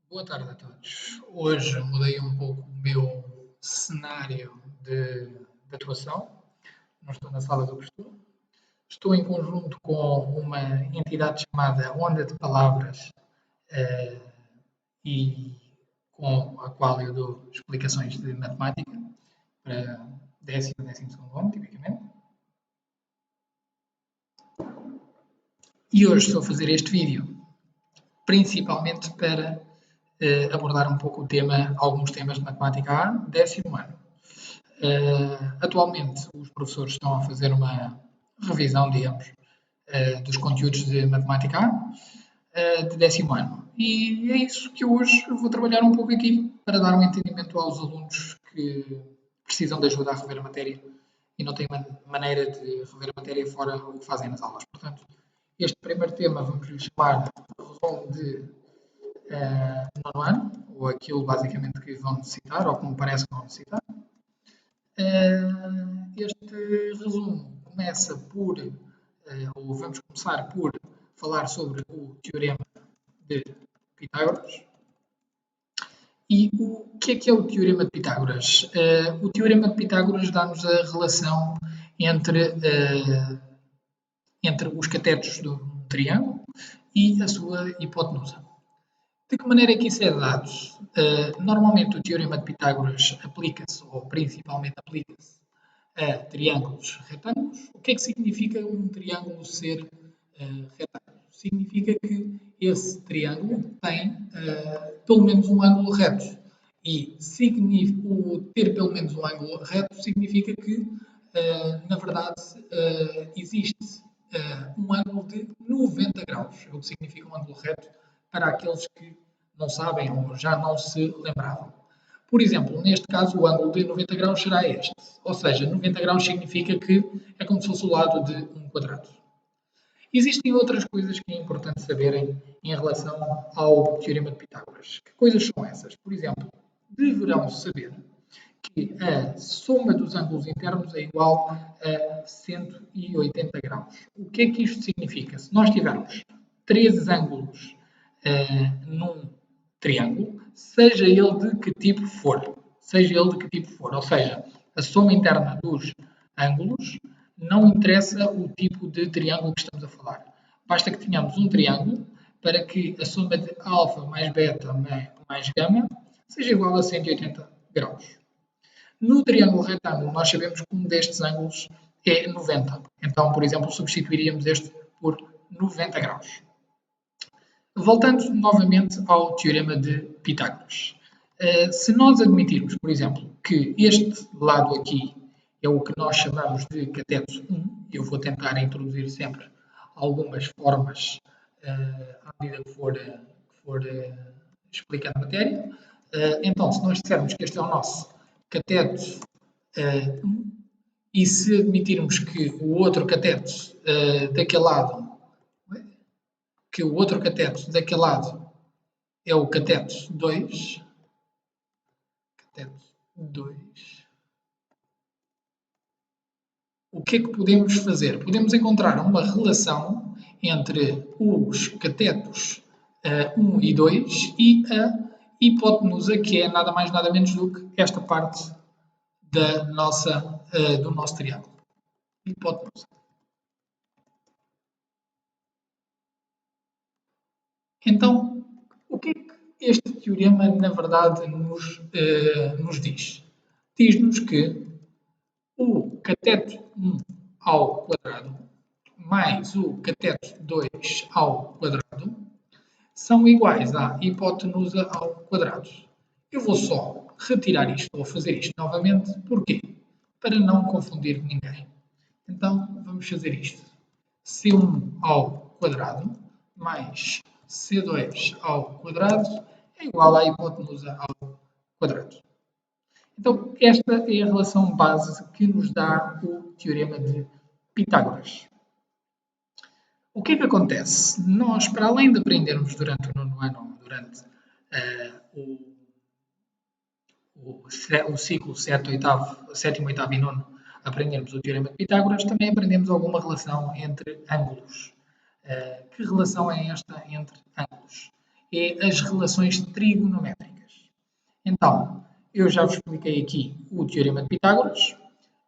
Boa tarde a todos. Hoje mudei um pouco o meu cenário de atuação. Não estou na sala do costume. Estou em conjunto com uma entidade chamada Onda de Palavras eh, e com a qual eu dou explicações de matemática para 10º e 12º ano, tipicamente. E hoje estou a fazer este vídeo principalmente para abordar um pouco alguns temas de matemática A, 10º ano. Atualmente, os professores estão a fazer uma revisão, digamos, dos conteúdos de matemática A, de 10º ano. E é isso que hoje eu vou trabalhar um pouco aqui, para dar um entendimento aos alunos que precisam de ajuda a rever a matéria e não têm maneira de rever a matéria fora o que fazem nas aulas. Portanto, este primeiro tema vamos lhe chamar resumo de nono ano, ou aquilo basicamente que vão necessitar, ou como parece que vão necessitar. Este resumo começa ou vamos começar por falar sobre o Teorema de Pitágoras. E o que é o Teorema de Pitágoras? O Teorema de Pitágoras dá-nos a relação entre os catetos de um triângulo e a sua hipotenusa. De que maneira é que isso é dado? Normalmente o Teorema de Pitágoras aplica-se, ou principalmente aplica-se, a triângulos retângulos. O que é que significa um triângulo ser retângulo? Significa que esse triângulo tem pelo menos um ângulo reto. E o ter pelo menos um ângulo reto significa que, na verdade, existe um ângulo de 90 graus. É o que significa um ângulo reto para aqueles que não sabem ou já não se lembravam. Por exemplo, neste caso, o ângulo de 90 graus será este. Ou seja, 90 graus significa que é como se fosse o lado de um quadrado. Existem outras coisas que é importante saberem em relação ao Teorema de Pitágoras. Que coisas são essas? Por exemplo, deverão saber que a soma dos ângulos internos é igual a 180 graus. O que é que isto significa? Se nós tivermos três ângulos num triângulo, seja ele de que tipo for, ou seja, a soma interna dos ângulos não interessa o tipo de triângulo que estamos a falar. Basta que tenhamos um triângulo para que a soma de alfa mais beta mais gama seja igual a 180 graus. No triângulo retângulo, nós sabemos que um destes ângulos é 90. Então, por exemplo, substituiríamos este por 90 graus. Voltando novamente ao Teorema de Pitágoras. Se nós admitirmos, por exemplo, que este lado aqui é o que nós chamamos de cateto 1, eu vou tentar introduzir sempre algumas formas à medida que for explicando a matéria. Então, se nós dissermos que este é o nosso cateto 1, e se admitirmos que o outro cateto daquele lado é o cateto 2. O que é que podemos fazer? Podemos encontrar uma relação entre os catetos 1 e 2 e a hipotenusa, que é nada mais nada menos do que esta parte do nosso triângulo. Hipotenusa. Então, o que é que este teorema, na verdade, nos diz? Diz-nos que o cateto 1 ao quadrado mais o cateto 2 ao quadrado são iguais à hipotenusa ao quadrado. Eu vou só retirar isto, ou fazer isto novamente. Porquê? Para não confundir ninguém. Então, vamos fazer isto. C1 ao quadrado mais C2 ao quadrado é igual à hipotenusa ao quadrado. Então, esta é a relação base que nos dá o Teorema de Pitágoras. O que é que acontece? Nós, para além de aprendermos durante o nono ano, durante o ciclo 7º, 8º e 9º, aprendermos o Teorema de Pitágoras, também aprendemos alguma relação entre ângulos. Que relação é esta entre ângulos? é as relações trigonométricas. Então, eu já vos expliquei aqui o Teorema de Pitágoras,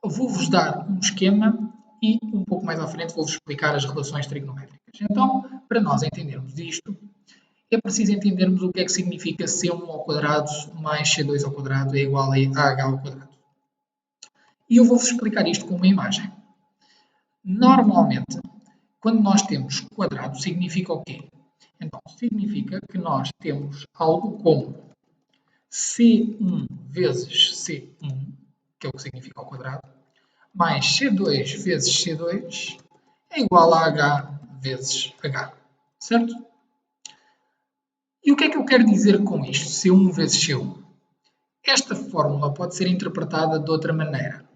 vou-vos dar um esquema e um pouco mais à frente vou-vos explicar as relações trigonométricas. Então, para nós entendermos isto, é preciso entendermos o que é que significa C1 ao quadrado mais C2 ao quadrado é igual a AH ao quadrado. E eu vou-vos explicar isto com uma imagem. Normalmente, quando nós temos quadrado, significa o quê? Então, significa que nós temos algo como C1 vezes C1, que é o que significa ao quadrado, mais C2 vezes C2 é igual a H vezes H, certo? E o que é que eu quero dizer com isto, C1 vezes C1? Esta fórmula pode ser interpretada de outra maneira.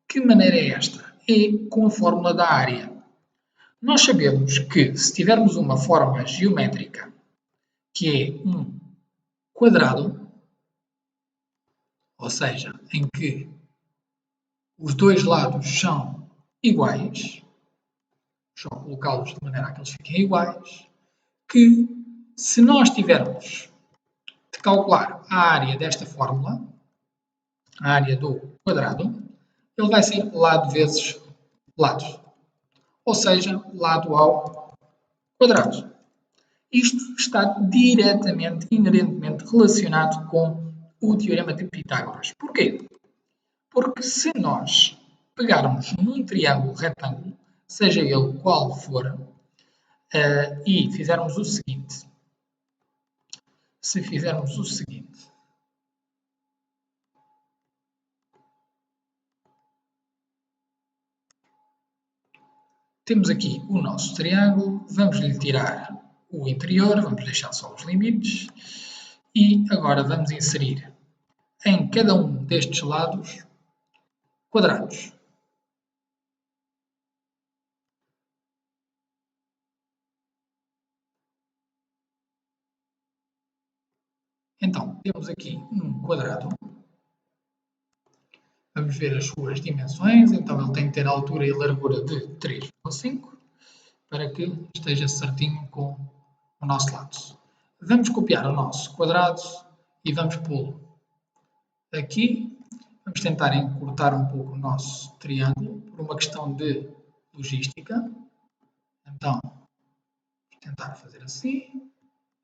Que maneira é esta? É com a fórmula da área. Nós sabemos que se tivermos uma forma geométrica que é um quadrado, ou seja, em que os dois lados são iguais, só colocá-los de maneira a que eles fiquem iguais, que se nós tivermos de calcular a área desta fórmula, a área do quadrado, ele vai ser lado vezes lado, ou seja, lado ao quadrado. Isto está diretamente, inerentemente relacionado com o Teorema de Pitágoras. Porquê? Porque se nós pegarmos num triângulo retângulo, seja ele qual for, e fizermos o seguinte, se fizermos o seguinte, temos aqui o nosso triângulo, vamos lhe tirar o interior, vamos deixar só os limites e agora vamos inserir em cada um destes lados quadrados. Então, temos aqui um quadrado. Vamos ver as suas dimensões. Então, ele tem que ter a altura e a largura de 3,5 para que esteja certinho com o nosso lado. Vamos copiar o nosso quadrado e vamos pô-lo aqui. Vamos tentar encurtar um pouco o nosso triângulo por uma questão de logística. Então, vamos tentar fazer assim.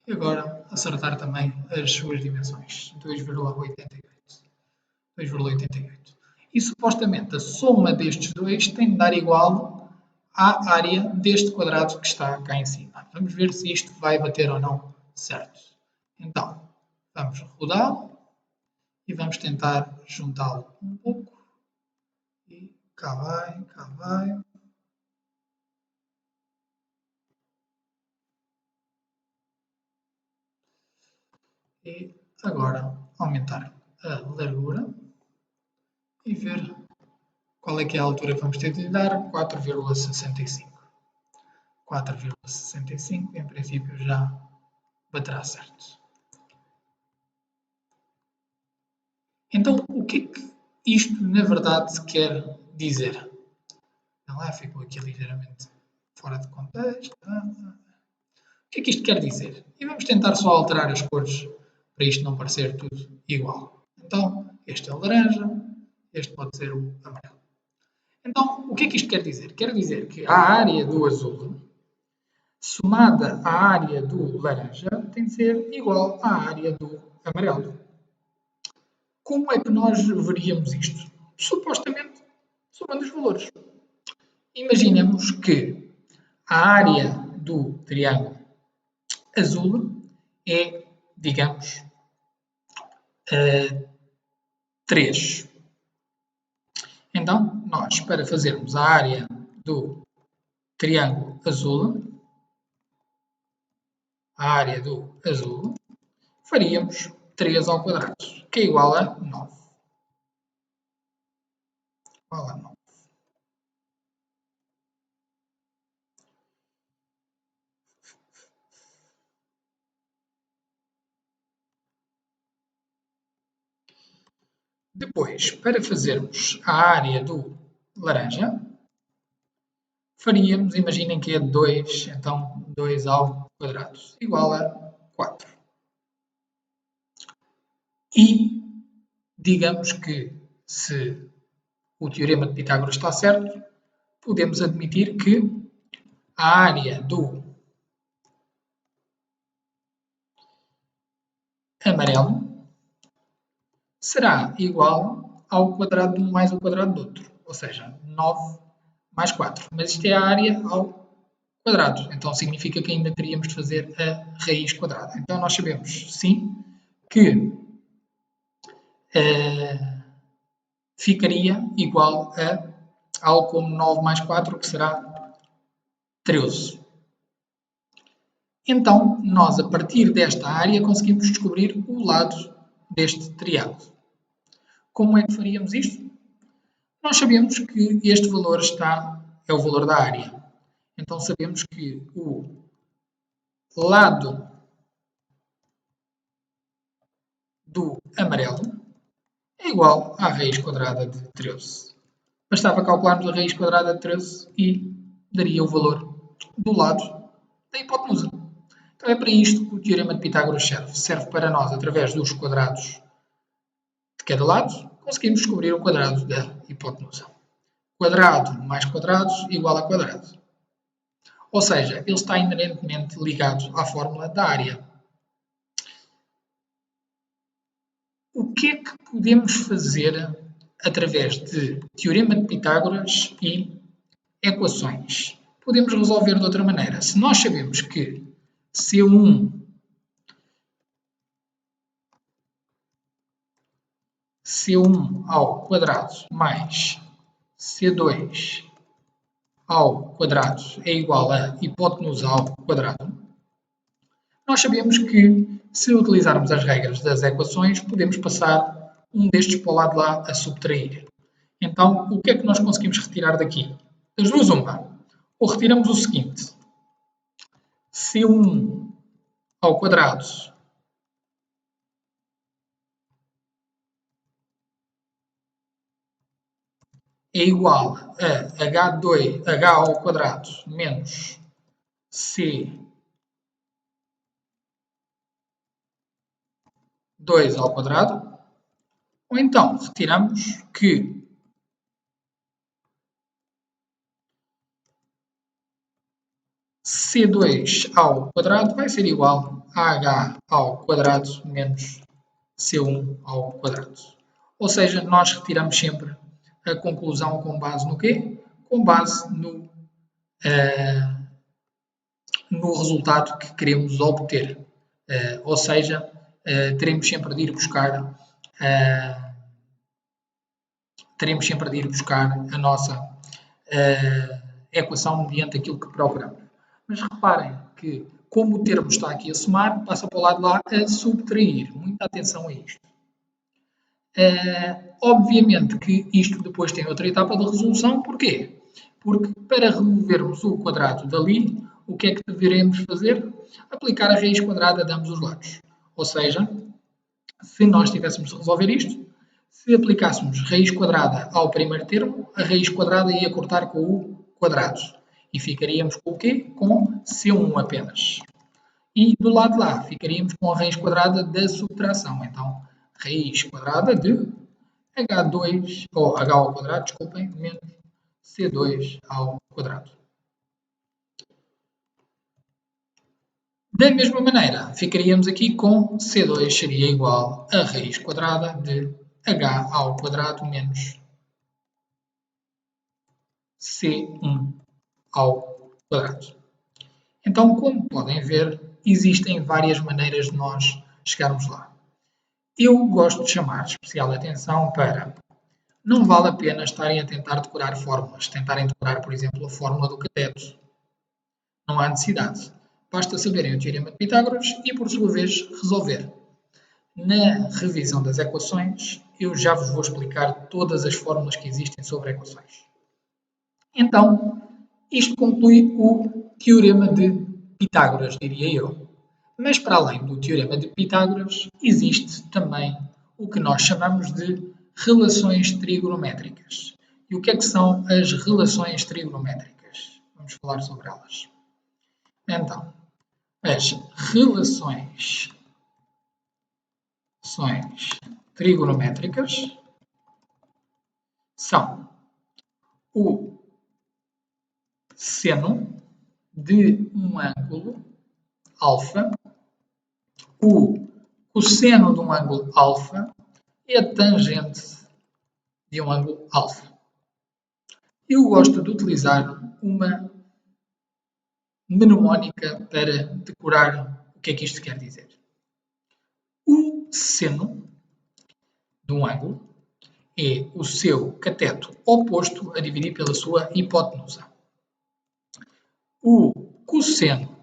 E agora acertar também as suas dimensões. 2,88. E supostamente a soma destes dois tem de dar igual à área deste quadrado que está cá em cima. Vamos ver se isto vai bater ou não certo. Então, vamos rodá-lo e vamos tentar juntá-lo um pouco. E cá vai, cá vai. E agora aumentar a largura e ver qual é que é a altura que vamos ter de lhe dar, 4,65. 4,65 em princípio já baterá certo. Então, o que é que isto na verdade quer dizer? Lá ficou aqui ligeiramente fora de contexto. O que é que isto quer dizer? E vamos tentar só alterar as cores para isto não parecer tudo igual. Então, este é o laranja, este pode ser o amarelo. Então, o que é que isto quer dizer? Quer dizer que a área do azul, somada à área do laranja, tem de ser igual à área do amarelo. Como é que nós veríamos isto? Supostamente, somando os valores. Imaginemos que a área do triângulo azul é, digamos, 3. Então, nós, para fazermos a área do triângulo azul, faríamos 3 ao quadrado, que é igual a 9. Igual a 9. Depois, para fazermos a área do laranja, faríamos, imaginem que é 2, então 2 ao quadrado, igual a 4. E digamos que se o teorema de Pitágoras está certo, podemos admitir que a área do amarelo será igual ao quadrado de um mais o quadrado do outro, ou seja, 9 mais 4. Mas isto é a área ao quadrado, então significa que ainda teríamos de fazer a raiz quadrada. Então nós sabemos, sim, que ficaria igual a algo como 9 mais 4, que será 13. Então, nós, a partir desta área, conseguimos descobrir o lado deste triângulo. Como é que faríamos isto? Nós sabemos que este valor é o valor da área. Então, sabemos que o lado do amarelo é igual à raiz quadrada de 13. Bastava calcularmos a raiz quadrada de 13 e daria o valor do lado da hipotenusa. Então é para isto que o teorema de Pitágoras serve. Serve para nós, através dos quadrados de cada lado, conseguimos descobrir o quadrado da hipotenusa. Quadrado mais quadrado igual a quadrado. Ou seja, ele está inerentemente ligado à fórmula da área. O que é que podemos fazer através de teorema de Pitágoras e equações? Podemos resolver de outra maneira. Se nós sabemos que C1 ao quadrado mais C2 ao quadrado é igual a hipotenusa ao quadrado, nós sabemos que, se utilizarmos as regras das equações, podemos passar um destes para o lado de lá a subtrair. Então, o que é que nós conseguimos retirar daqui? Das duas, uma. Ou retiramos o seguinte: C1 ao quadrado é igual a h ao quadrado menos C2 ao quadrado. Ou então, retiramos que C2 ao quadrado vai ser igual a h ao quadrado menos C1 ao quadrado. Ou seja, nós retiramos sempre a conclusão com base no quê? Com base no resultado que queremos obter. Ou seja, teremos sempre de ir buscar a nossa equação mediante aquilo que procuramos. Mas reparem que, como o termo está aqui a somar, passa para o lado de lá a subtrair. Muita atenção a isto. Obviamente que isto depois tem outra etapa de resolução. Porquê? Porque para removermos o quadrado dali, o que é que deveremos fazer? Aplicar a raiz quadrada de ambos os lados. Ou seja, se nós tivéssemos de resolver isto, se aplicássemos raiz quadrada ao primeiro termo, a raiz quadrada ia cortar com o quadrado. E ficaríamos com o quê? Com C1 apenas. E do lado de lá, ficaríamos com a raiz quadrada da subtração. Então, raiz quadrada de h2, ou h ao quadrado, desculpem, menos c2 ao quadrado. Da mesma maneira, ficaríamos aqui com c2 seria igual a raiz quadrada de h ao quadrado menos c1 ao quadrado. Então, como podem ver, existem várias maneiras de nós chegarmos lá. Eu gosto de chamar especial atenção para não vale a pena estarem a tentar decorar fórmulas, tentarem decorar, por exemplo, a fórmula do cateto. Não há necessidade. Basta saberem o teorema de Pitágoras e, por sua vez, resolver. Na revisão das equações, eu já vos vou explicar todas as fórmulas que existem sobre equações. Então, isto conclui o teorema de Pitágoras, diria eu. Mas, para além do teorema de Pitágoras, existe também o que nós chamamos de relações trigonométricas. E o que é que são as relações trigonométricas? Vamos falar sobre elas. Então, as relações relações trigonométricas são o seno de um ângulo alfa, o cosseno de um ângulo alfa e a tangente de um ângulo alfa. Eu gosto de utilizar uma mnemónica para decorar o que é que isto quer dizer. O seno de um ângulo é o seu cateto oposto a dividir pela sua hipotenusa. O cosseno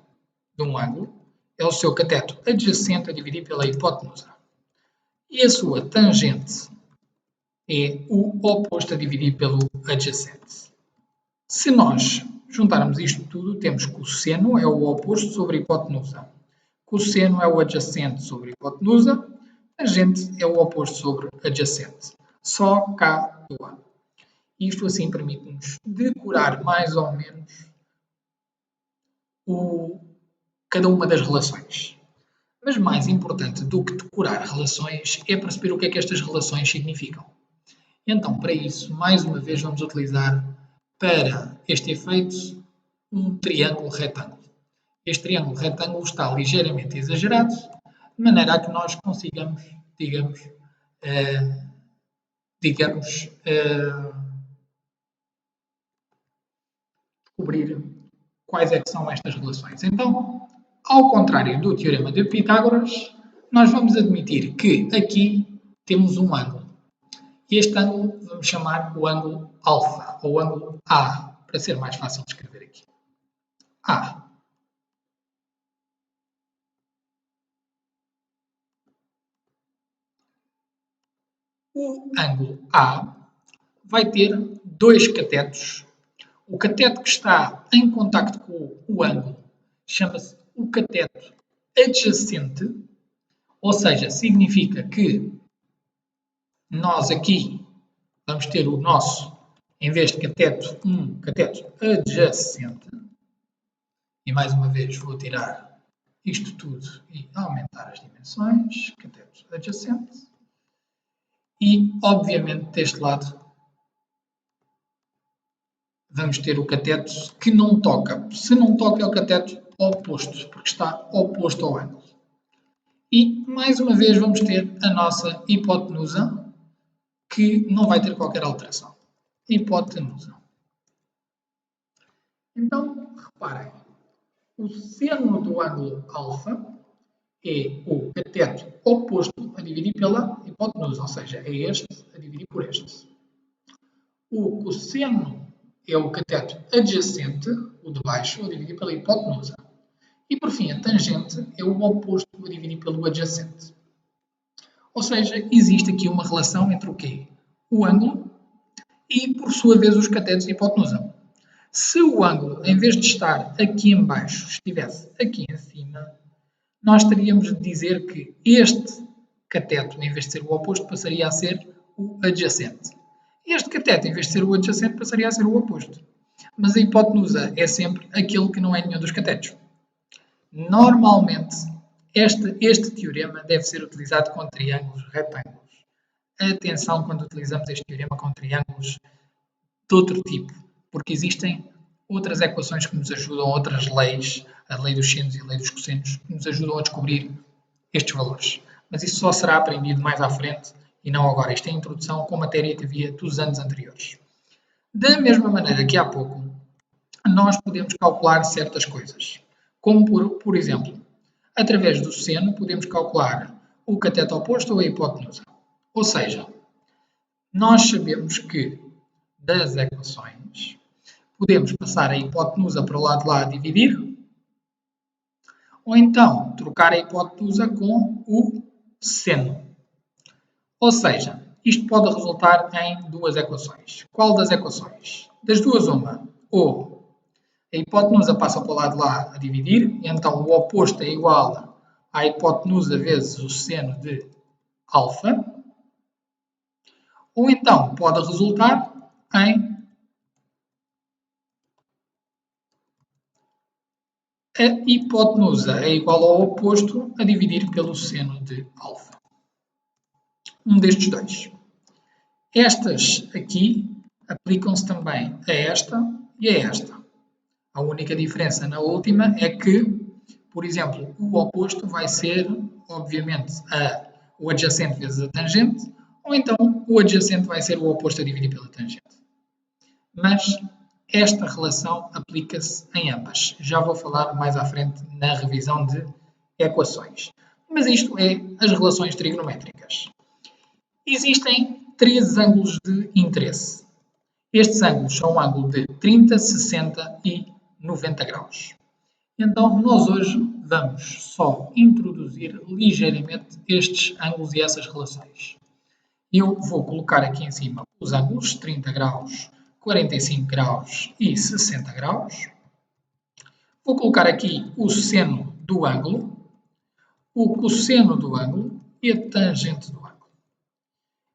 de um ângulo é o seu cateto adjacente a dividir pela hipotenusa. E a sua tangente é o oposto a dividir pelo adjacente. Se nós juntarmos isto tudo, temos que o seno é o oposto sobre a hipotenusa. Cosseno é o adjacente sobre a hipotenusa. Tangente é o oposto sobre adjacente. Só cá do lado. Isto assim permite-nos decorar mais ou menos cada uma das relações. Mas mais importante do que decorar relações é perceber o que é que estas relações significam. Então, para isso, mais uma vez vamos utilizar para este efeito um triângulo retângulo. Este triângulo retângulo está ligeiramente exagerado, de maneira a que nós consigamos, digamos, descobrir quais é que são estas relações. Então, ao contrário do teorema de Pitágoras, nós vamos admitir que aqui temos um ângulo. E este ângulo vamos chamar o ângulo alfa, ou ângulo A, para ser mais fácil de escrever aqui. A. O ângulo A vai ter dois catetos. O cateto que está em contacto com o ângulo chama-se o cateto adjacente, ou seja, significa que nós aqui vamos ter o nosso, em vez de cateto, um cateto adjacente. E mais uma vez vou tirar isto tudo e aumentar as dimensões, cateto adjacente. E, obviamente, deste lado, vamos ter o cateto que não toca. Se não toca, é o cateto oposto, porque está oposto ao ângulo. E, mais uma vez, vamos ter a nossa hipotenusa, que não vai ter qualquer alteração. Hipotenusa. Então, reparem, o seno do ângulo alfa é o cateto oposto a dividir pela hipotenusa, ou seja, é este a dividir por este. O cosseno é o cateto adjacente, o de baixo, a dividir pela hipotenusa. E, por fim, a tangente é o oposto a dividir pelo adjacente. Ou seja, existe aqui uma relação entre o quê? O ângulo e, por sua vez, os catetos de hipotenusa. Se o ângulo, em vez de estar aqui em baixo, estivesse aqui em cima, nós teríamos de dizer que este cateto, em vez de ser o oposto, passaria a ser o adjacente. Este cateto, em vez de ser o adjacente, passaria a ser o oposto. Mas a hipotenusa é sempre aquele que não é nenhum dos catetos. Normalmente, este teorema deve ser utilizado com triângulos retângulos. Atenção quando utilizamos este teorema com triângulos de outro tipo, porque existem outras equações que nos ajudam, outras leis, a lei dos senos e a lei dos cossenos, que nos ajudam a descobrir estes valores. Mas isso só será aprendido mais à frente e não agora. Isto é a introdução com matéria que havia dos anos anteriores. Da mesma maneira que há pouco, nós podemos calcular certas coisas. Como, por exemplo, através do seno, podemos calcular o cateto oposto ou a hipotenusa. Ou seja, nós sabemos que das equações podemos passar a hipotenusa para o lado de lá a dividir, ou então trocar a hipotenusa com o seno. Ou seja, isto pode resultar em duas equações. Qual das equações? Das duas, uma. Ou a hipotenusa passa para o lado de lá a dividir, e então o oposto é igual à hipotenusa vezes o seno de alfa. Ou então pode resultar em a hipotenusa é igual ao oposto a dividir pelo seno de alfa. um destes dois. Estas aqui aplicam-se também a esta e a esta. A única diferença na última é que, por exemplo, o oposto vai ser, obviamente, o adjacente vezes a tangente, ou então o adjacente vai ser o oposto a dividir pela tangente. Mas esta relação aplica-se em ambas. Já vou falar mais à frente na revisão de equações. Mas isto é as relações trigonométricas. Existem 3 ângulos de interesse. Estes ângulos são o ângulo de 30, 60 e 90 graus. Então, nós hoje vamos só introduzir ligeiramente estes ângulos e essas relações. Eu vou colocar aqui em cima os ângulos 30 graus, 45 graus e 60 graus. Vou colocar aqui o seno do ângulo, o cosseno do ângulo e a tangente do ângulo.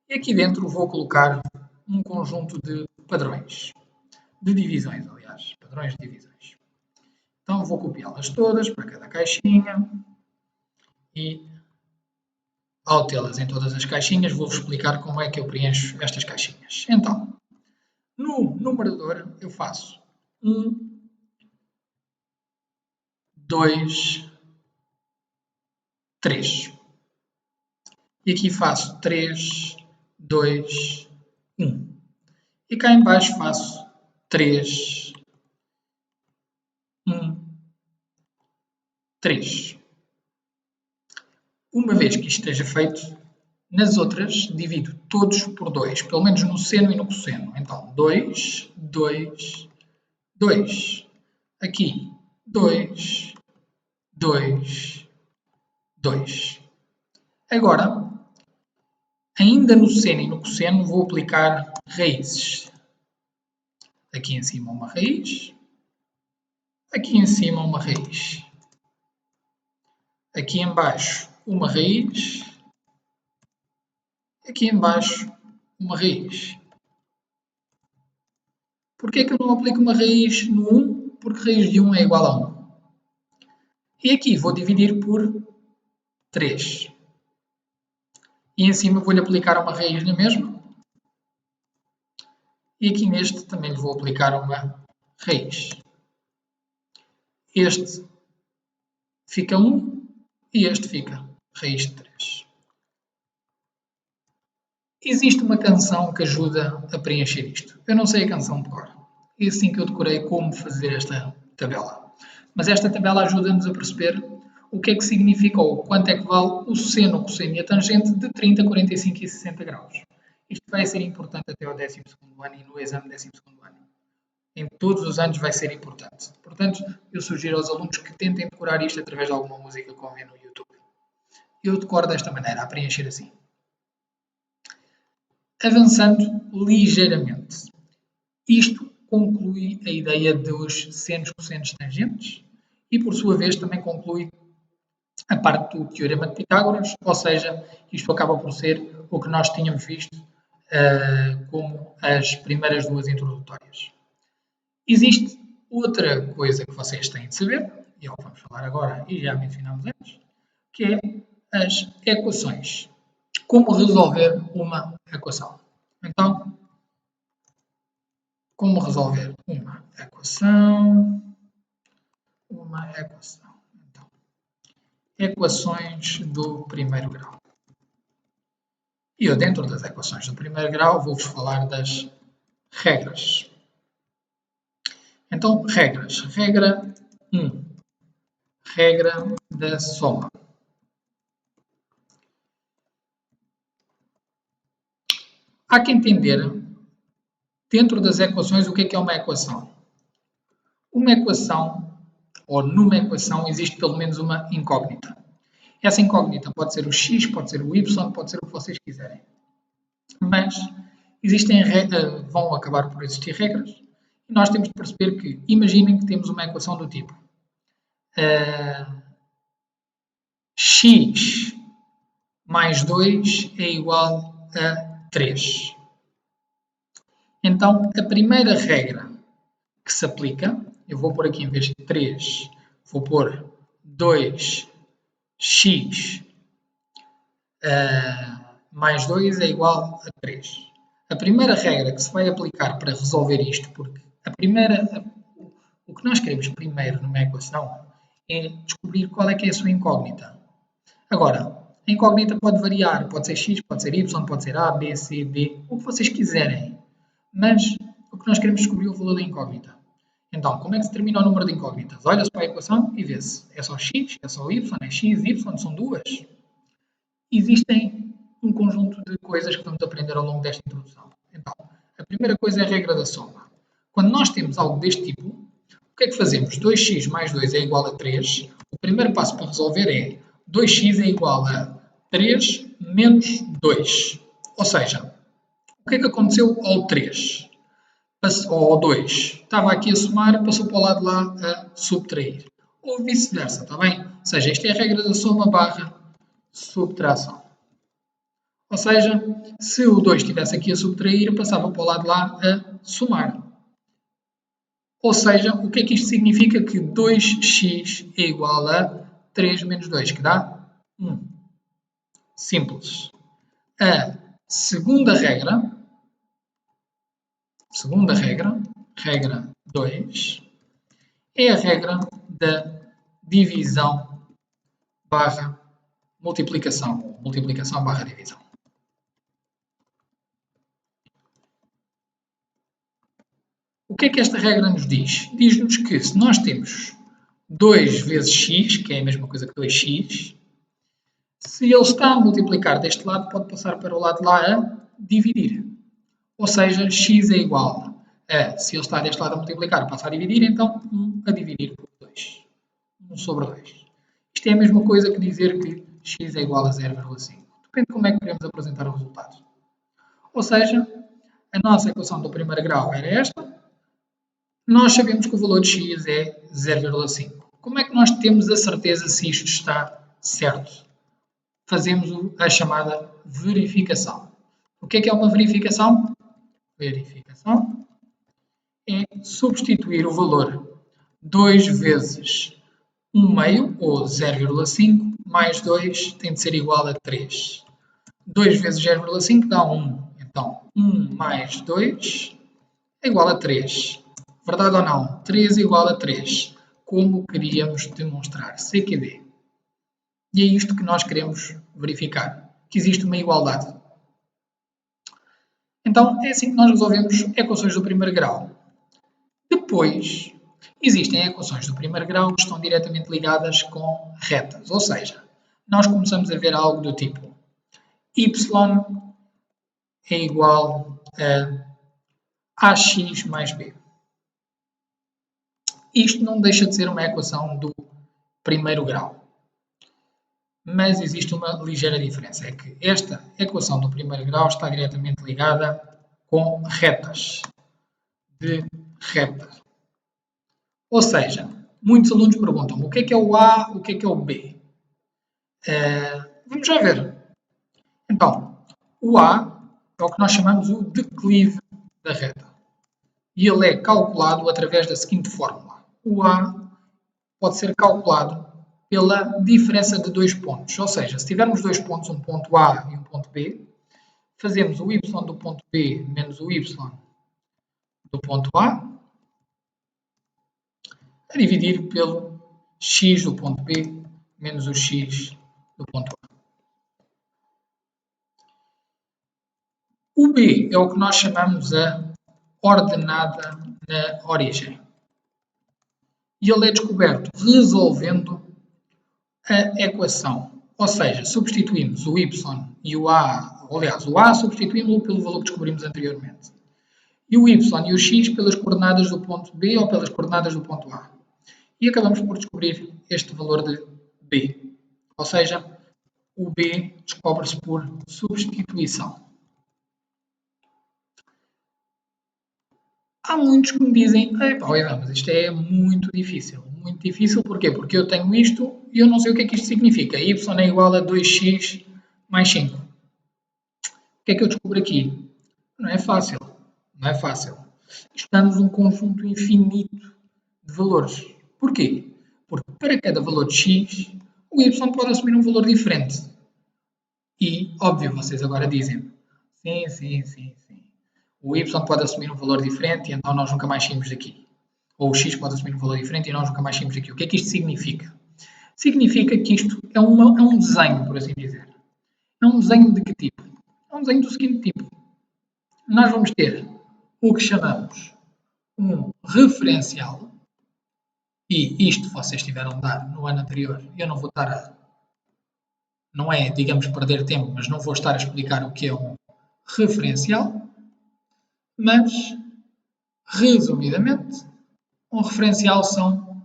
E aqui dentro vou colocar um conjunto de padrões, de divisões, aliás, padrões de divisões. Então vou copiá-las todas para cada caixinha e, ao tê-las em todas as caixinhas, vou-vos explicar como é que eu preencho estas caixinhas. Então, no numerador eu faço 1, 2, 3. E aqui faço 3, 2, 1. E cá em baixo faço 3, 1, 3. Uma vez que isto esteja feito, nas outras divido todos por 2, pelo menos no seno e no cosseno. Então, 2, 2, 2. Aqui, 2, 2, 2. Agora, ainda no seno e no cosseno, vou aplicar raízes. Aqui em cima uma raiz, aqui em cima uma raiz. Aqui em baixo uma raiz, aqui em baixo uma raiz. Porquê que eu não aplico uma raiz no 1? Porque raiz de 1 é igual a 1. E aqui vou dividir por 3. E em cima vou-lhe aplicar uma raiz na mesma. E aqui neste também lhe vou aplicar uma raiz. Este fica 1 e este fica raiz de 3. Existe uma canção que ajuda a preencher isto. Eu não sei a canção de cor. É assim que eu decorei como fazer esta tabela. Mas esta tabela ajuda-nos a perceber o que é que significa ou quanto é que vale o seno, o cosseno e a tangente de 30, 45 e 60 graus. Isto vai ser importante até ao 12º ano e no exame de 12º ano. Em todos os anos vai ser importante. Portanto, eu sugiro aos alunos que tentem decorar isto através de alguma música que ouvem no YouTube. Eu decoro desta maneira, a preencher assim. Avançando ligeiramente. Isto conclui a ideia dos senos, cossenos, tangentes e, por sua vez, também conclui a parte do teorema de Pitágoras, ou seja, isto acaba por ser o que nós tínhamos visto como as primeiras 2 introdutórias. Existe outra coisa que vocês têm de saber, e é o que vamos falar agora e já mencionámos antes, que é as equações. Como resolver uma equação. Então, como resolver uma equação? Então, equações do primeiro grau. E eu, dentro das equações do primeiro grau, vou-vos falar das regras. Então, regras. Regra 1. Regra da soma. Há que entender, dentro das equações, o que é uma equação. Uma equação, ou numa equação, existe pelo menos uma incógnita. Essa incógnita pode ser o x, pode ser o y, pode ser o que vocês quiserem. Mas existem regras, vão acabar por existir regras, e nós temos de perceber que, imaginem que temos uma equação do tipo x mais 2 é igual a 3. Então, a primeira regra que se aplica, eu vou pôr aqui em vez de 3, vou pôr 2x mais 2 é igual a 3. A primeira regra que se vai aplicar para resolver isto, porque o que nós queremos primeiro numa equação é descobrir qual é que é a sua incógnita. Agora, a incógnita pode variar, pode ser x, pode ser y, pode ser a, b, c, d, o que vocês quiserem. Mas o que nós queremos descobrir é o valor da incógnita. Então, como é que se determina o número de incógnitas? Olha-se para a equação e vê-se. É só x, é só y, é x, y, são duas. Existem um conjunto de coisas que vamos aprender ao longo desta introdução. Então, a primeira coisa é a regra da soma. Quando nós temos algo deste tipo, o que é que fazemos? 2x mais 2 é igual a 3. O primeiro passo para resolver é 2x é igual a 3 menos 2. Ou seja, o que é que aconteceu ao 3? Ou ao 2? Estava aqui a somar, passou para o lado lá a subtrair. Ou vice-versa, está bem? Ou seja, isto é a regra da soma barra subtração. Ou seja, se o 2 estivesse aqui a subtrair, passava para o lado lá a somar. Ou seja, o que é que isto significa? Que 2x é igual a 3 menos 2, que dá 1. Simples. A segunda regra, regra 2, é a regra da divisão barra multiplicação, ou multiplicação barra divisão. O que é que esta regra nos diz? Diz-nos que se nós temos 2 vezes x, que é a mesma coisa que 2x, se ele está a multiplicar deste lado, pode passar para o lado de lá a dividir. Ou seja, x é igual a, se ele está deste lado a multiplicar, passa a dividir, então 1 a dividir por 2. 1 sobre 2. Isto é a mesma coisa que dizer que x é igual a 0,5. Depende de como é que queremos apresentar o resultado. Ou seja, a nossa equação do primeiro grau era esta. Nós sabemos que o valor de x é 0,5. Como é que nós temos a certeza se isto está certo? Fazemos a chamada verificação. O que é uma verificação? Verificação é substituir o valor 2 vezes 1 meio, ou 0,5, mais 2 tem de ser igual a 3. 2 vezes 0,5 dá 1. Então, 1 mais 2 é igual a 3. Verdade ou não? 3 igual a 3. Como queríamos demonstrar? CQD. E é isto que nós queremos verificar. Que existe uma igualdade. Então, é assim que nós resolvemos equações do primeiro grau. Depois, existem equações do primeiro grau que estão diretamente ligadas com retas. Ou seja, nós começamos a ver algo do tipo y é igual a ax mais b. Isto não deixa de ser uma equação do primeiro grau. Mas existe uma ligeira diferença. É que esta equação do primeiro grau está diretamente ligada com retas. De retas. Ou seja, muitos alunos perguntam o que é o A, o que é o B. Vamos já ver. Então, o A é o que nós chamamos o declive da reta. E ele é calculado através da seguinte fórmula. O A pode ser calculado pela diferença de dois pontos. Ou seja, se tivermos dois pontos, um ponto A e um ponto B, fazemos o y do ponto B menos o y do ponto A, a dividir pelo x do ponto B menos o x do ponto A. O B é o que nós chamamos a ordenada na origem. E ele é descoberto resolvendo a equação. Ou seja, substituímos o y e o a, aliás, o a substituímos-lo pelo valor que descobrimos anteriormente. E o y e o x pelas coordenadas do ponto B ou pelas coordenadas do ponto A. E acabamos por descobrir este valor de B. Ou seja, o B descobre-se por substituição. Há muitos que me dizem, mas isto é muito difícil. Muito difícil porquê? Porque eu tenho isto e eu não sei o que é que isto significa. Y é igual a 2x mais 5. O que é que eu descubro aqui? Não é fácil. Não é fácil. Estamos num conjunto infinito de valores. Porquê? Porque para cada valor de x, o y pode assumir um valor diferente. E, óbvio, vocês agora dizem, sim. O y pode assumir um valor diferente e então nós nunca mais saímos daqui. Ou o x pode assumir um valor diferente e nós nunca mais saímos daqui. O que é que isto significa? Significa que isto é um desenho, por assim dizer. É um desenho de que tipo? É um desenho do seguinte tipo. Nós vamos ter o que chamamos um referencial, e isto vocês tiveram de dar no ano anterior. Eu não vou estar a... Não é, digamos, perder tempo, mas não vou estar a explicar o que é um referencial. Mas, resumidamente, um referencial são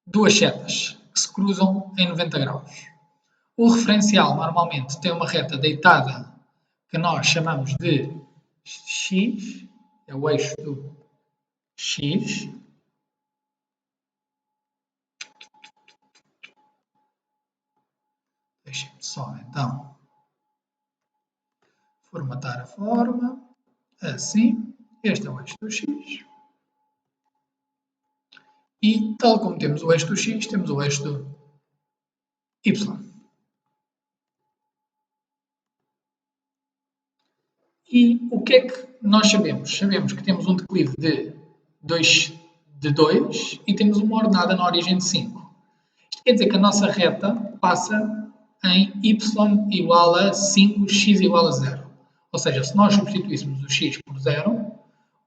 duas setas que se cruzam em 90 graus. O referencial normalmente tem uma reta deitada que nós chamamos de x, é o eixo do x. Deixem-me só então formatar a forma, assim. Este é o eixo do x. E, tal como temos o eixo do x, temos o eixo do y. E o que é que nós sabemos? Sabemos que temos um declive de 2 e temos uma ordenada na origem de 5. Isto quer dizer que a nossa reta passa em y igual a 5, x igual a 0. Ou seja, se nós substituíssemos o x por 0,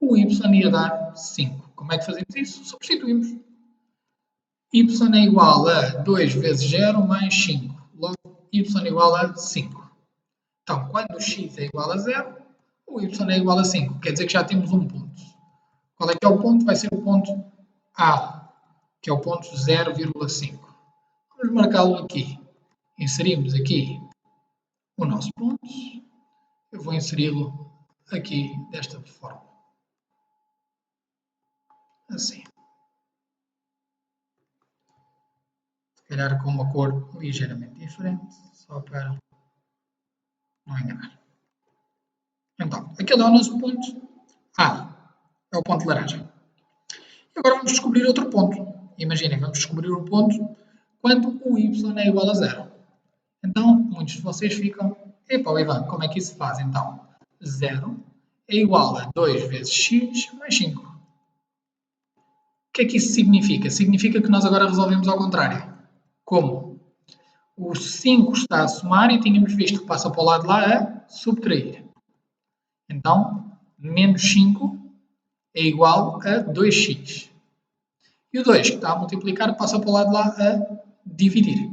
o y ia dar 5. Como é que fazemos isso? Substituímos. Y é igual a 2 vezes 0 mais 5. Logo, y é igual a 5. Então, quando o x é igual a 0, o y é igual a 5. Quer dizer que já temos um ponto. Qual é que é o ponto? Vai ser o ponto A, que é o ponto 0,5. Vamos marcá-lo aqui. Inserimos aqui o nosso ponto. Eu vou inseri-lo aqui desta forma. Assim. Se calhar com uma cor ligeiramente diferente, só para não enganar. Então, aquele é o nosso ponto A. É o ponto laranja. E agora vamos descobrir outro ponto. Imaginem, vamos descobrir o ponto quando o y é igual a 0. Então, muitos de vocês ficam, epá, Ivan, como é que isso se faz? Então, 0 é igual a 2 vezes x mais 5. O que é que isso significa? Significa que nós agora resolvemos ao contrário. Como? O 5 está a somar e tínhamos visto que passa para o lado de lá a subtrair. Então, menos 5 é igual a 2x. E o 2 que está a multiplicar passa para o lado de lá a dividir.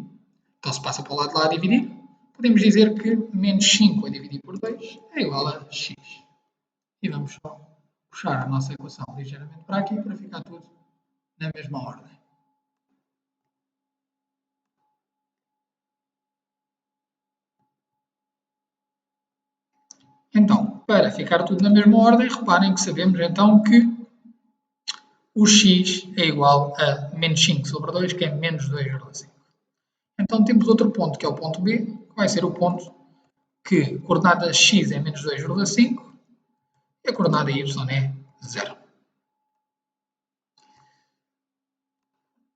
Então, se passa para o lado de lá a dividir, podemos dizer que menos 5 a dividir por 2 é igual a x. E vamos só puxar a nossa equação ligeiramente para aqui para ficar tudo na mesma ordem. Então, para ficar tudo na mesma ordem, reparem que sabemos então que o x é igual a menos 5 sobre 2, que é menos 2,5. Então temos outro ponto, que é o ponto B, que vai ser o ponto que a coordenada x é menos 2,5 e a coordenada y é 0.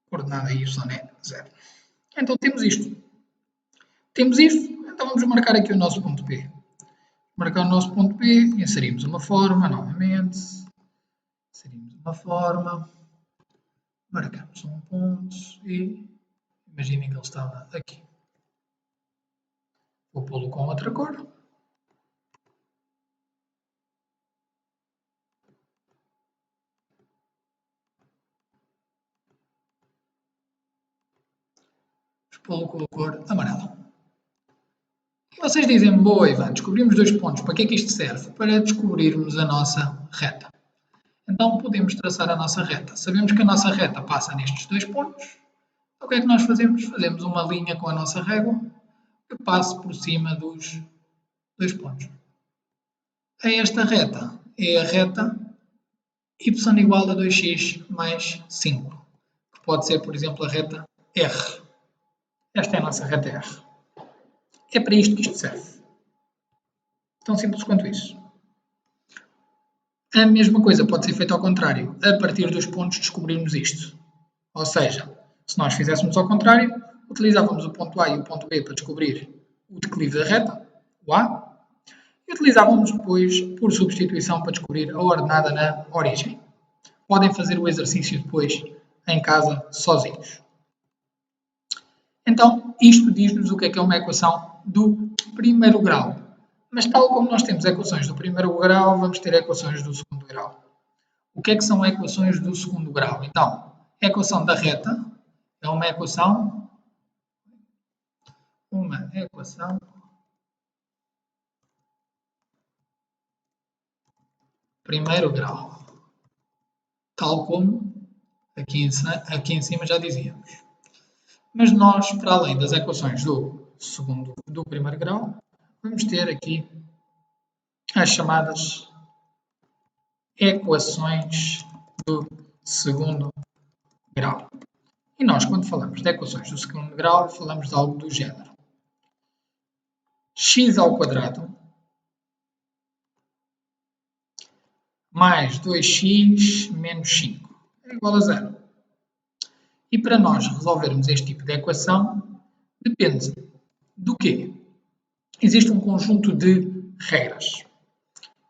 Coordenada y é 0. Então temos isto. Temos isto, então vamos marcar aqui o nosso ponto P. Marcar o nosso ponto P, inserimos uma forma novamente. Inserimos uma forma. Marcamos um ponto e imaginem que ele estava aqui. Vou pô-lo com outra cor. Vou pô-lo com a cor amarela. E vocês dizem, boa Ivan, descobrimos dois pontos. Para que é que isto serve? Para descobrirmos a nossa reta. Então podemos traçar a nossa reta. Sabemos que a nossa reta passa nestes dois pontos. Então o que é que nós fazemos? Fazemos uma linha com a nossa régua que passe por cima dos dois pontos. Esta reta é a reta y igual a 2x mais 5, que pode ser, por exemplo, a reta R. Esta é a nossa reta R. É para isto que isto serve. Tão simples quanto isso. A mesma coisa pode ser feita ao contrário. A partir dos pontos descobrirmos isto. Ou seja, se nós fizéssemos ao contrário, utilizávamos o ponto A e o ponto B para descobrir o declive da reta, o A, e utilizávamos depois, por substituição, para descobrir a ordenada na origem. Podem fazer o exercício depois em casa, sozinhos. Então, isto diz-nos o que é uma equação do primeiro grau. Mas tal como nós temos equações do primeiro grau, vamos ter equações do segundo grau. O que são equações do segundo grau? Então, a equação da reta é uma equação primeiro grau. Tal como aqui em cima já dizíamos. Mas nós, para além das equações do primeiro grau, vamos ter aqui as chamadas equações do segundo grau. E nós, quando falamos de equações do segundo grau, falamos de algo do género x ao quadrado mais 2x menos 5 é igual a zero. E para nós resolvermos este tipo de equação, depende do quê? Existe um conjunto de regras.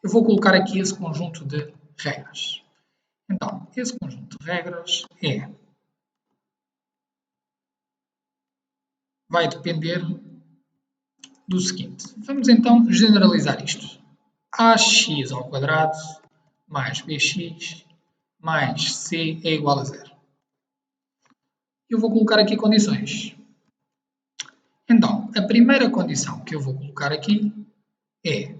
Eu vou colocar aqui esse conjunto de regras. Então, esse conjunto de regras vai depender do seguinte. Vamos então generalizar isto. Ax ao quadrado mais bx mais c é igual a zero. Eu vou colocar aqui condições. Então, a primeira condição que eu vou colocar aqui é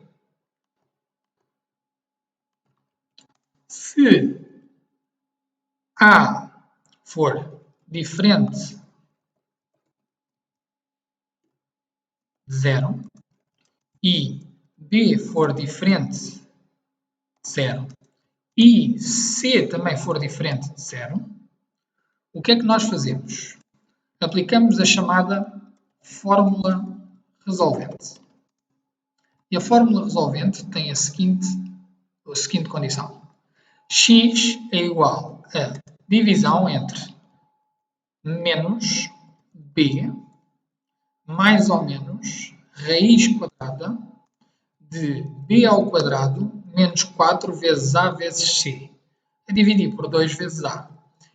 se A for diferente de zero e B for diferente de zero e C também for diferente de zero, o que é que nós fazemos? Aplicamos a chamada fórmula resolvente. E a fórmula resolvente tem a seguinte condição. X é igual a divisão entre menos B mais ou menos raiz quadrada de B ao quadrado menos 4 vezes A vezes C. A dividir por 2 vezes A.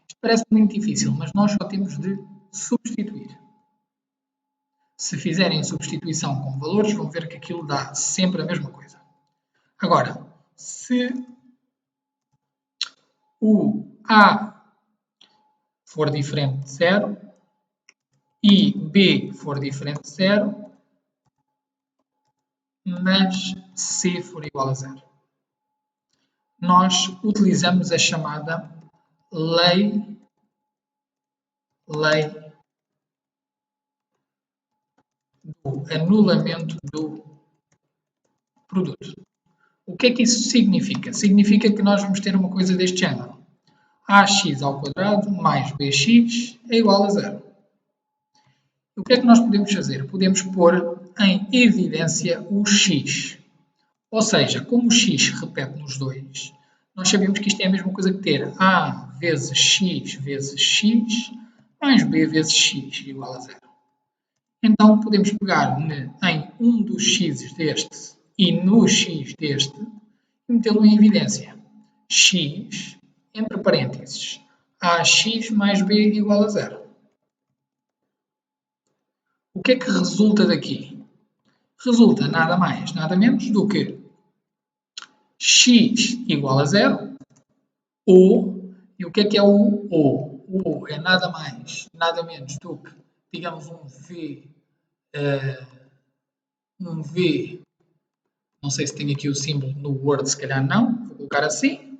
Isto parece muito difícil, mas nós só temos de substituir. Se fizerem substituição com valores, vão ver que aquilo dá sempre a mesma coisa. Agora, se o A for diferente de zero e B for diferente de zero, mas C for igual a zero, nós utilizamos a chamada lei do anulamento do produto. O que é que isso significa? Significa que nós vamos ter uma coisa deste género. Ax ao quadrado mais bx é igual a zero. O que é que nós podemos fazer? Podemos pôr em evidência o x. Ou seja, como o x repete nos dois, nós sabemos que isto é a mesma coisa que ter a vezes x mais b vezes x igual a zero. Então, podemos pegar em um dos x deste e no x deste e metê-lo em evidência. X, entre parênteses, ax mais b igual a zero. O que é que resulta daqui? Resulta nada mais, nada menos do que x igual a zero ou, e o que é o ou? O ou é nada mais, nada menos do que, digamos, um V, não sei se tem aqui o símbolo no Word, se calhar não, vou colocar assim,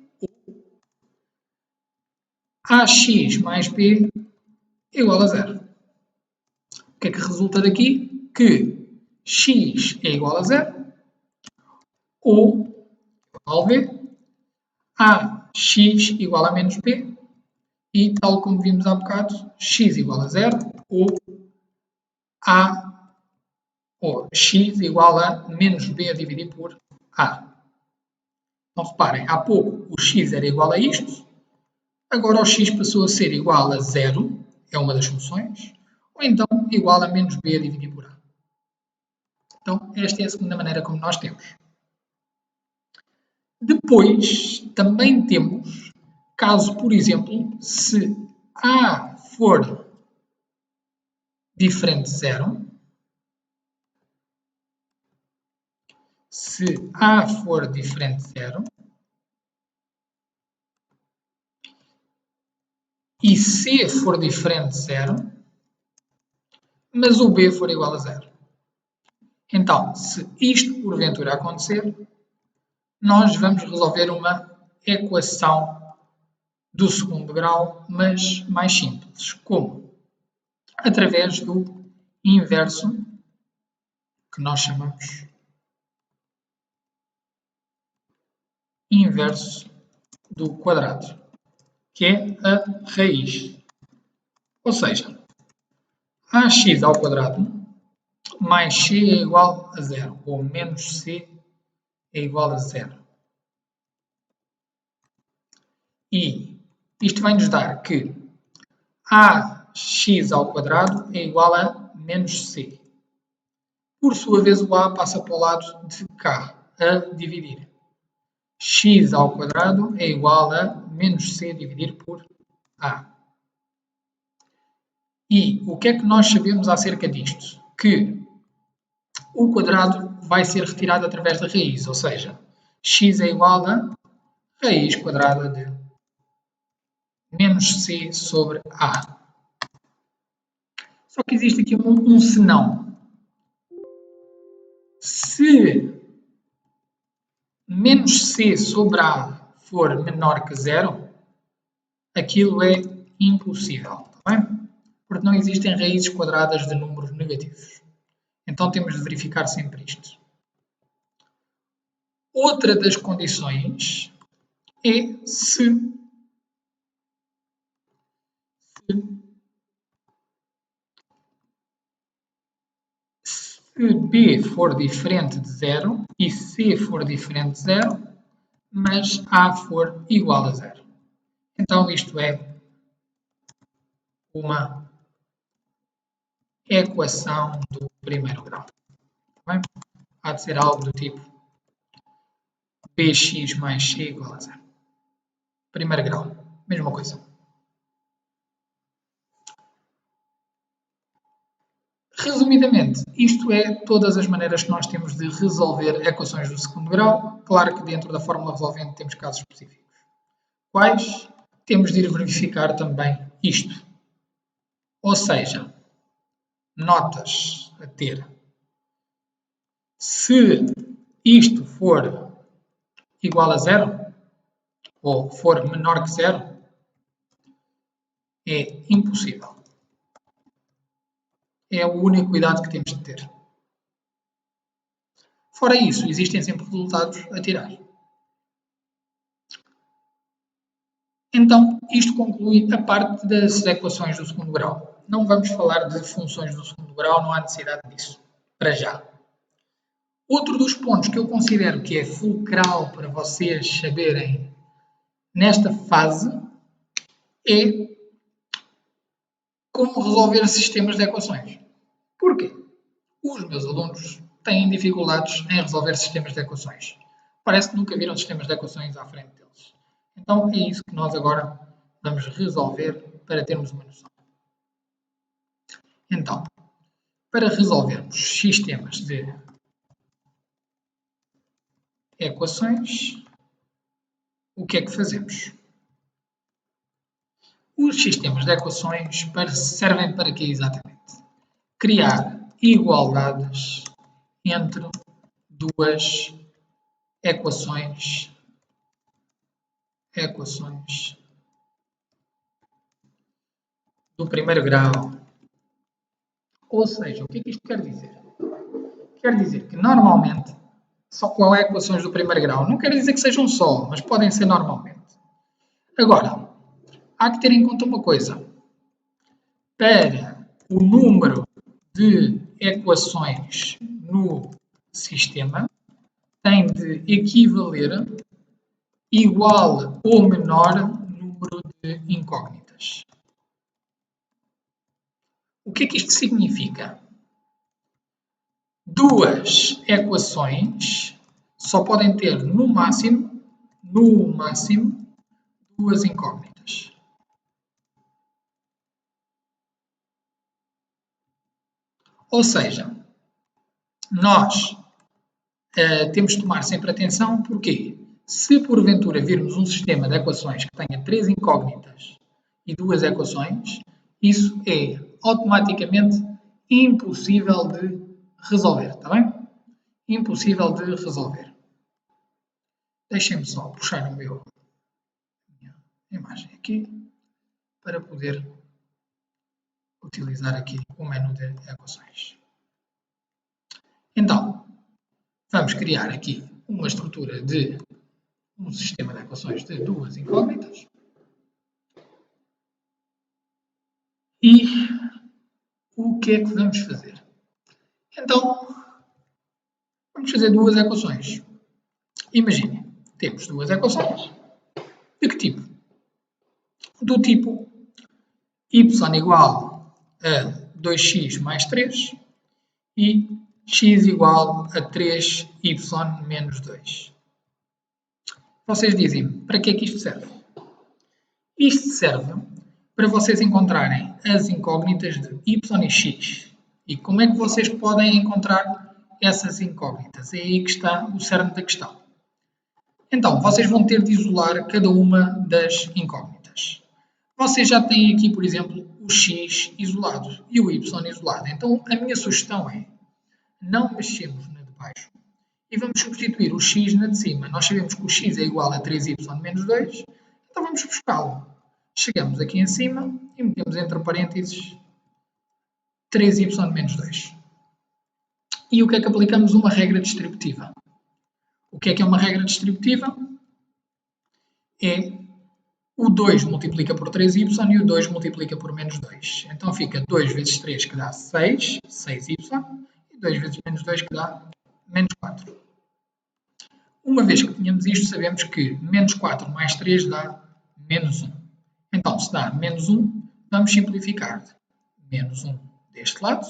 ax mais b igual a zero. O que é que resulta daqui? Que x é igual a zero ou, igual a v, ax igual a menos b e, tal como vimos há bocado, x igual a zero ou x igual a menos b a dividir por a. Então, reparem, há pouco o x era igual a isto, agora o x passou a ser igual a zero, é uma das soluções, ou então igual a menos b a dividir por a. Então, esta é a segunda maneira como nós temos. Depois, também temos, caso, por exemplo, se A for diferente de zero, se A for diferente de zero e C for diferente de zero, mas o B for igual a zero. Então, se isto porventura acontecer, nós vamos resolver uma equação do segundo grau, mas mais simples. Como? Através do inverso, que nós chamamos inverso do quadrado, que é a raiz. Ou seja, ax ao quadrado mais c é igual a zero, ou menos c é igual a zero. E isto vai nos dar que ax ao quadrado é igual a menos c. Por sua vez, o a passa para o lado de cá, a dividir. X ao quadrado é igual a menos c dividir por a. E o que é que nós sabemos acerca disto? Que o quadrado vai ser retirado através da raiz, ou seja, x é igual a raiz quadrada de menos c sobre a. Só que existe aqui um senão. Se menos c sobre a for menor que zero, aquilo é impossível, está bem? Porque não existem raízes quadradas de números negativos. Então temos de verificar sempre isto. Outra das condições é se B for diferente de zero e C for diferente de zero, mas A for igual a zero. Então isto é uma equação do primeiro grau. Bem? Há de ser algo do tipo bx mais c igual a zero. Primeiro grau, mesma coisa. Resumidamente, isto é todas as maneiras que nós temos de resolver equações do segundo grau. Claro que dentro da fórmula resolvente temos casos específicos. Quais? Temos de ir verificar também isto. Ou seja, notas a ter. Se isto for igual a zero, ou for menor que zero, é impossível. É o único cuidado que temos de ter. Fora isso, existem sempre resultados a tirar. Então, isto conclui a parte das equações do segundo grau. Não vamos falar de funções do segundo grau, não há necessidade disso, para já. Outro dos pontos que eu considero que é fulcral para vocês saberem nesta fase é como resolver sistemas de equações. Porquê? Os meus alunos têm dificuldades em resolver sistemas de equações. Parece que nunca viram sistemas de equações à frente deles. Então é isso que nós agora vamos resolver para termos uma noção. Então, para resolvermos sistemas de equações, o que é que fazemos? Os sistemas de equações servem para quê exatamente? Criar igualdades entre duas equações do primeiro grau. Ou seja, o que é que isto quer dizer? Quer dizer que normalmente só com equações do primeiro grau. Não quer dizer que sejam só, mas podem ser normalmente. Agora, há que ter em conta uma coisa. Para o número de equações no sistema, tem de equivaler igual ou menor número de incógnitas. O que é que isto significa? duas equações só podem ter, no máximo, duas incógnitas. Ou seja, nós temos de tomar sempre atenção, porque se porventura virmos um sistema de equações que tenha 3 incógnitas e 2 equações, isso é automaticamente impossível de resolver, está bem? Impossível de resolver. Deixem-me só puxar a minha imagem aqui para poder utilizar aqui o menu de equações. Então, vamos criar aqui uma estrutura de um sistema de equações de 2 incógnitas. E o que é que vamos fazer? Então, vamos fazer 2 equações. Imaginem, temos 2 equações. De que tipo? Do tipo y igual a 2x mais 3 e x igual a 3y menos 2. Vocês dizem, para que é que isto serve? Isto serve para vocês encontrarem as incógnitas de y e x. E como é que vocês podem encontrar essas incógnitas? É aí que está o cerne da questão. Então, vocês vão ter de isolar cada uma das incógnitas. Vocês já têm aqui, por exemplo, o x isolado e o y isolado. Então, a minha sugestão é, não mexemos na de baixo e vamos substituir o x na de cima. Nós sabemos que o x é igual a 3y menos 2, então vamos buscá-lo. Chegamos aqui em cima e metemos entre parênteses 3y menos 2. E o que é que aplicamos? Uma regra distributiva. O que é uma regra distributiva? É o 2 multiplica por 3y e o 2 multiplica por menos 2. Então fica 2 vezes 3 que dá 6, 6y, e 2 vezes menos 2 que dá menos 4. Uma vez que tínhamos isto, sabemos que menos 4 mais 3 dá menos 1. Então, se dá menos 1, vamos simplificar. Menos 1 deste lado,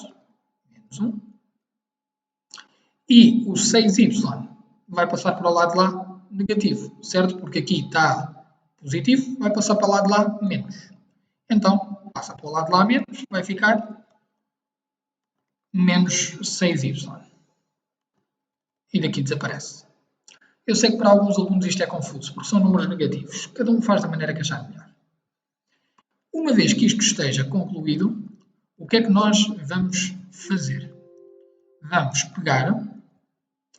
menos 1. E o 6y vai passar para o lado de lá negativo, certo? Porque aqui está positivo, vai passar para o lado de lá menos. Então, passa para o lado de lá menos, vai ficar menos 6y. E daqui desaparece. Eu sei que para alguns alunos isto é confuso, porque são números negativos. Cada um faz da maneira que achar melhor. Uma vez que isto esteja concluído, o que é que nós vamos fazer? Vamos pegar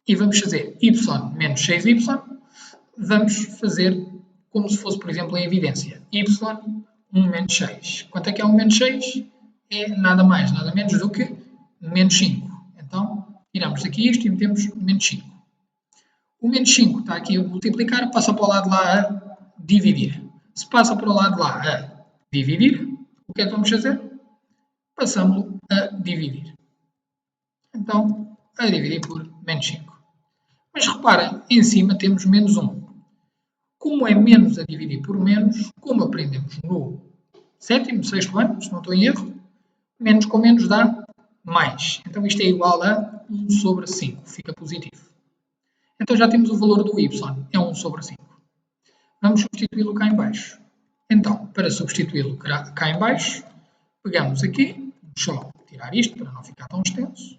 e vamos fazer y menos 6y. Vamos fazer como se fosse, por exemplo, em evidência. Y 1 menos 6. Quanto é que é 1 menos 6? É nada mais, nada menos do que menos 5. Então, tiramos daqui isto e metemos menos 5. O menos 5 está aqui a multiplicar, passa para o lado de lá a dividir. Se passa para o lado de lá a dividir, o que é que vamos fazer? Passamos-lo a dividir. Então, a dividir por menos 5. Mas reparem, em cima temos menos 1. Como é menos a dividir por menos, como aprendemos no 7º, 6º ano, se não estou em erro, menos com menos dá mais. Então isto é igual a 1 sobre 5, fica positivo. Então já temos o valor do y, é 1 sobre 5. Vamos substituí-lo cá em baixo. Então, para substituí-lo cá em baixo, pegamos aqui, vamos só tirar isto para não ficar tão extenso,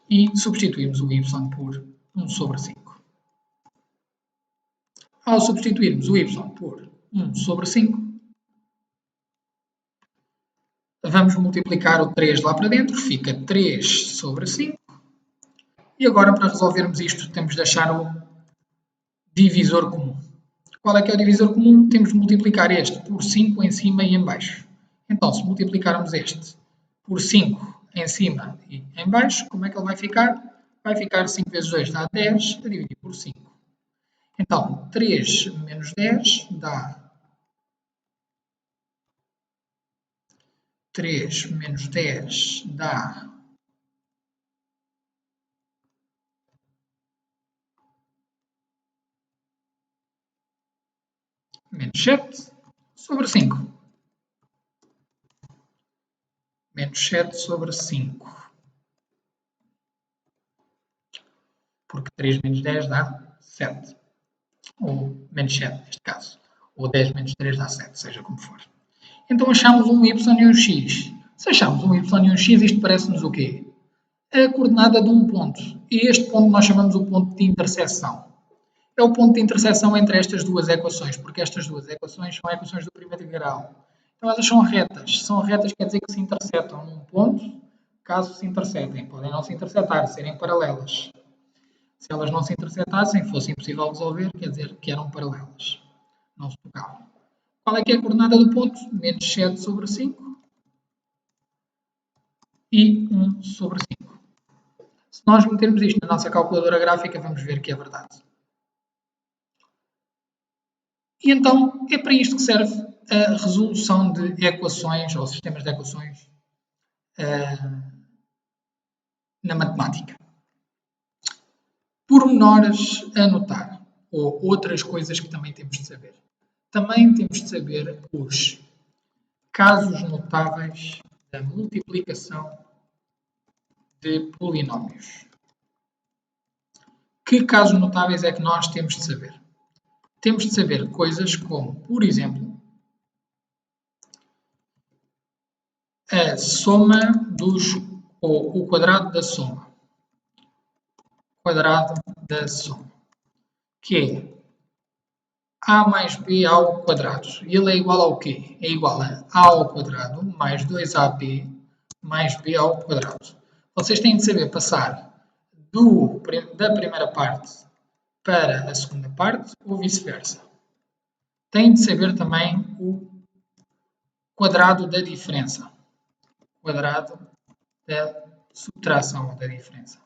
e substituímos o y por 1 sobre 5. Ao substituirmos o y por 1 sobre 5, vamos multiplicar o 3 lá para dentro, fica 3 sobre 5. E agora, para resolvermos isto, temos de achar o divisor comum. Qual é que é o divisor comum? Temos de multiplicar este por 5 em cima e em baixo. Então, se multiplicarmos este por 5 em cima e em baixo, como é que ele vai ficar? Vai ficar 5 vezes 2 dá 10, a dividir por 5. Então, 3 menos 10 dá 3 menos 10 dá menos 7 sobre 5. Menos 7 sobre 5. porque 3 menos 10 dá 7, ou menos 7 neste caso, ou 10 menos 3 dá 7, seja como for. Então achamos um y e um x. Se achamos um y e um x, isto parece-nos o quê? A coordenada de um ponto. E este ponto nós chamamos o ponto de interseção. É o ponto de interseção entre estas duas equações, porque estas duas equações são equações do primeiro grau. Então elas são retas. São retas quer dizer que se intersetam num ponto, caso se intersetem. Podem não se intersetar, serem paralelas. Se elas não se intersetassem, fosse impossível resolver, quer dizer que eram paralelas. Não se tocavam. Qual é que é a coordenada do ponto? Menos 7 sobre 5 e 1 sobre 5. Se nós metermos isto na nossa calculadora gráfica, vamos ver que é verdade. E então é para isto que serve a resolução de equações ou sistemas de equações na matemática. Pormenores a notar, ou outras coisas que também temos de saber. Também temos de saber os casos notáveis da multiplicação de polinómios. Que casos notáveis é que nós temos de saber? Temos de saber coisas como, por exemplo, a soma ou o quadrado da soma. Quadrado da soma. Que é a mais b ao quadrado. E ele é igual ao quê? É igual a ao quadrado mais 2ab mais b ao quadrado. Vocês têm de saber passar da primeira parte para a segunda parte ou vice-versa. Têm de saber também o quadrado da diferença. Quadrado da subtração da diferença.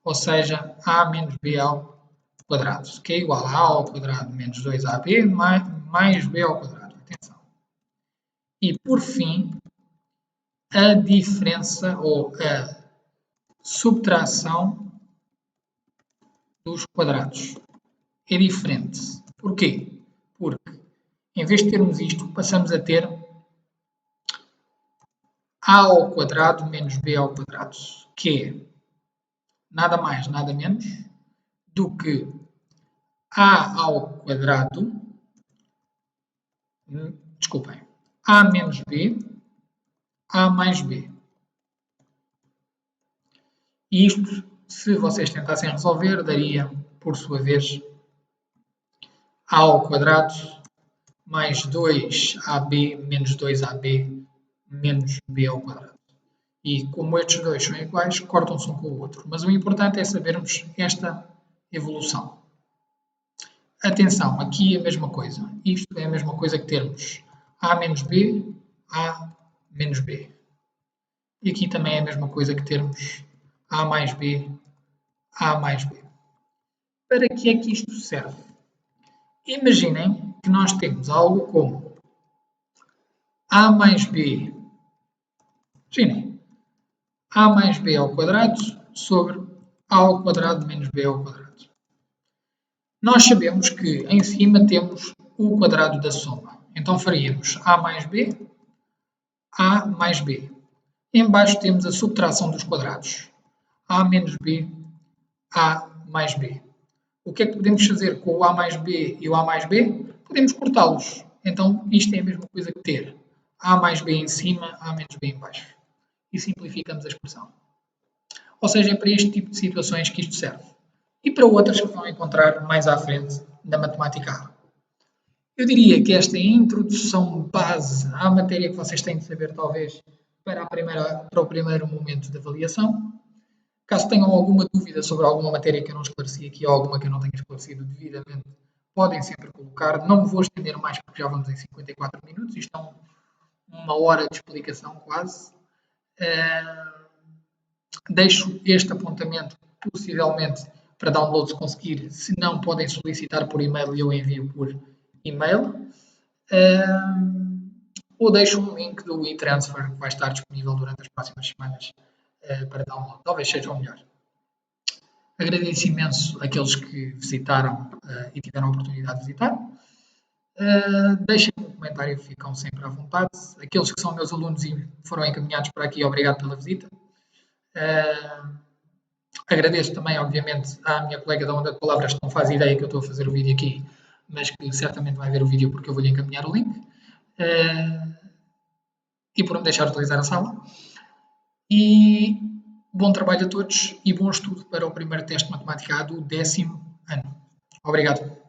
Ou seja, a menos b ao quadrado, que é igual a ao quadrado menos 2ab mais b ao quadrado. Atenção. E, por fim, a diferença ou a subtração dos quadrados. É diferente. Porquê? Porque, em vez de termos isto, passamos a ter a ao quadrado menos b ao quadrado, que é nada mais, nada menos do que a ao quadrado, desculpem, a menos b, a mais b. E isto, se vocês tentassem resolver, daria, por sua vez, a ao quadrado mais 2ab menos 2ab menos b ao quadrado. E como estes dois são iguais, cortam-se um com o outro. Mas o importante é sabermos esta evolução. Atenção, aqui é a mesma coisa. Isto é a mesma coisa que termos a menos b, a menos b. E aqui também é a mesma coisa que termos a mais b, a mais b. Para que é que isto serve? Imaginem que nós temos algo como a mais b, imaginem, a mais b ao quadrado sobre a ao quadrado menos b ao quadrado. Nós sabemos que em cima temos o quadrado da soma. Então faríamos a mais b, a mais b. Em baixo temos a subtração dos quadrados. a menos b, a mais b. O que é que podemos fazer com o a mais b e o a mais b? Podemos cortá-los. Então isto é a mesma coisa que ter a mais b em cima, a menos b em baixo. E simplificamos a expressão. Ou seja, é para este tipo de situações que isto serve. E para outras que vão encontrar mais à frente na matemática A. Eu diria que esta é a introdução base à matéria que vocês têm de saber, talvez, para o primeiro momento de avaliação. Caso tenham alguma dúvida sobre alguma matéria que eu não esclareci aqui ou alguma que eu não tenha esclarecido devidamente, podem sempre colocar. Não me vou estender mais porque já vamos em 54 minutos. Isto é uma hora de explicação quase. Deixo este apontamento, possivelmente, para download se conseguir. Se não, podem solicitar por e-mail e eu envio por e-mail. Ou deixo um link do e-transfer que vai estar disponível durante as próximas semanas para download. Talvez seja o melhor. Agradeço imenso àqueles que visitaram e tiveram a oportunidade de visitar. Deixem um comentário, ficam sempre à vontade. Aqueles que são meus alunos e foram encaminhados para aqui, obrigado pela visita. Agradeço também, obviamente, à minha colega da Onda de Palavras que não faz ideia que eu estou a fazer o vídeo aqui, mas que certamente vai ver o vídeo porque eu vou-lhe encaminhar o link. E por me deixar utilizar a sala. E bom trabalho a todos e bom estudo para o primeiro teste de matemática A do 10º ano. Obrigado.